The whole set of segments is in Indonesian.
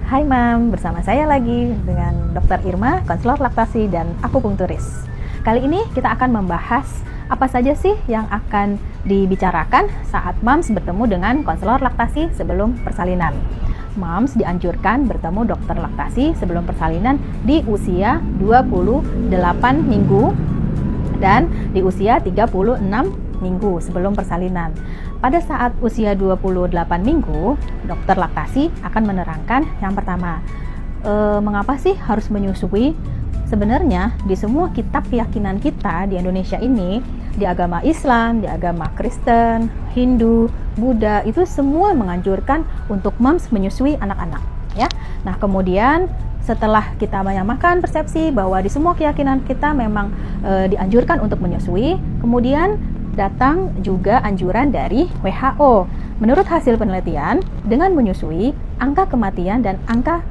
Hai Mam, bersama saya lagi dengan Dr. Irma, konselor laktasi dan akupunkturis. Kali ini kita akan membahas apa saja sih yang akan dibicarakan saat Mams bertemu dengan konselor laktasi sebelum persalinan. Mams dianjurkan bertemu dokter laktasi sebelum persalinan di usia 28 minggu dan di usia 36 minggu sebelum persalinan. Pada saat usia 28 minggu, dokter laktasi akan menerangkan yang pertama, mengapa sih harus menyusui? Sebenarnya di semua kitab keyakinan kita di Indonesia ini, di agama Islam, di agama Kristen, Hindu, Buddha, itu semua menganjurkan untuk Mams menyusui anak-anak, ya. Nah, kemudian setelah kita menyamakan persepsi bahwa di semua keyakinan kita memang dianjurkan untuk menyusui, kemudian datang juga anjuran dari WHO. Menurut hasil penelitian, dengan menyusui, angka kematian dan angka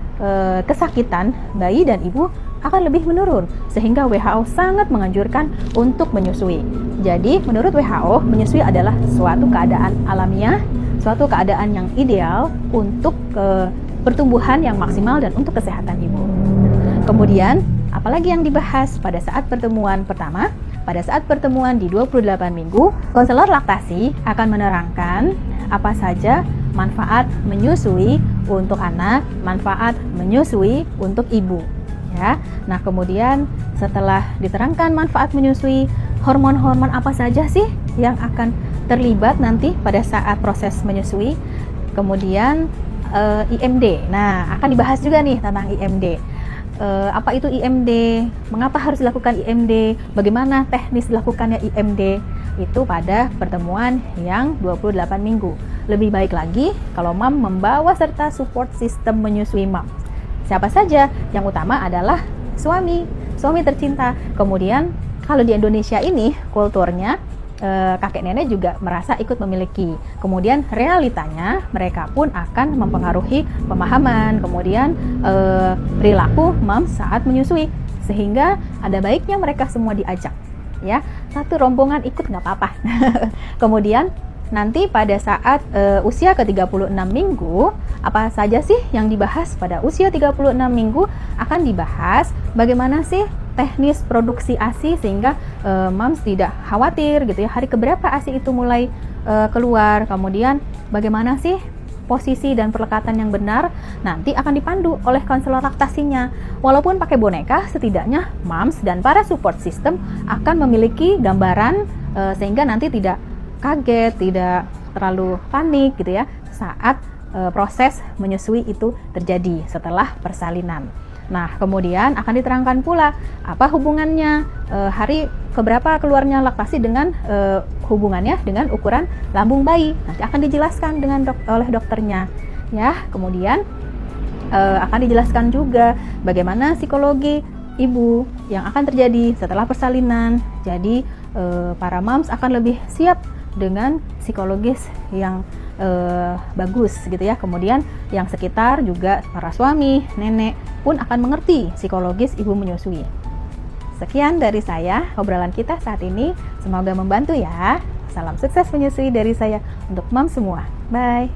kesakitan bayi dan ibu akan lebih menurun, sehingga WHO sangat menganjurkan untuk menyusui. Jadi, menurut WHO, menyusui adalah suatu keadaan alamiah, suatu keadaan yang ideal untuk pertumbuhan yang maksimal dan untuk kesehatan ibu. Kemudian, apalagi yang dibahas pada saat pertemuan pertama? Pada saat pertemuan di 28 minggu, konselor laktasi akan menerangkan apa saja manfaat menyusui untuk anak, manfaat menyusui untuk ibu. Ya. Nah, kemudian setelah diterangkan manfaat menyusui, hormon-hormon apa saja sih yang akan terlibat nanti pada saat proses menyusui? Kemudian IMD. Nah, akan dibahas juga nih tentang IMD. Apa itu IMD, mengapa harus dilakukan IMD, bagaimana teknis dilakukannya IMD, itu pada pertemuan yang 28 minggu. Lebih baik lagi kalau Mam membawa serta support system menyusui Mam. Siapa saja? Yang utama adalah suami tercinta. Kemudian kalau di Indonesia ini kulturnya kakek nenek juga merasa ikut memiliki. Kemudian realitanya mereka pun akan mempengaruhi pemahaman, kemudian perilaku Mam saat menyusui, sehingga ada baiknya mereka semua diajak, ya. Satu rombongan ikut nggak apa-apa. Kemudian nanti pada saat usia ke-36 minggu, apa saja sih yang dibahas pada usia 36 minggu? Akan dibahas bagaimana sih teknis produksi ASI sehingga Mams tidak khawatir gitu ya, hari keberapa ASI itu mulai keluar, kemudian bagaimana sih posisi dan perlekatan yang benar, nanti akan dipandu oleh konselor laktasinya. Walaupun pakai boneka, setidaknya Mams dan para support system akan memiliki gambaran sehingga nanti tidak kaget, tidak terlalu panik gitu ya saat proses menyusui itu terjadi setelah persalinan. Nah, kemudian akan diterangkan pula apa hubungannya hari keberapa keluarnya laktasi dengan hubungannya dengan ukuran lambung bayi. Nanti akan dijelaskan oleh dokternya, ya. Kemudian akan dijelaskan juga bagaimana psikologi ibu yang akan terjadi setelah persalinan. Jadi para Mams akan lebih siap dengan psikologis yang bagus gitu ya. Kemudian yang sekitar juga para suami, nenek pun akan mengerti psikologis ibu menyusui. Sekian dari saya obrolan kita saat ini, semoga membantu ya. Salam sukses menyusui dari saya untuk Mams semua. Bye.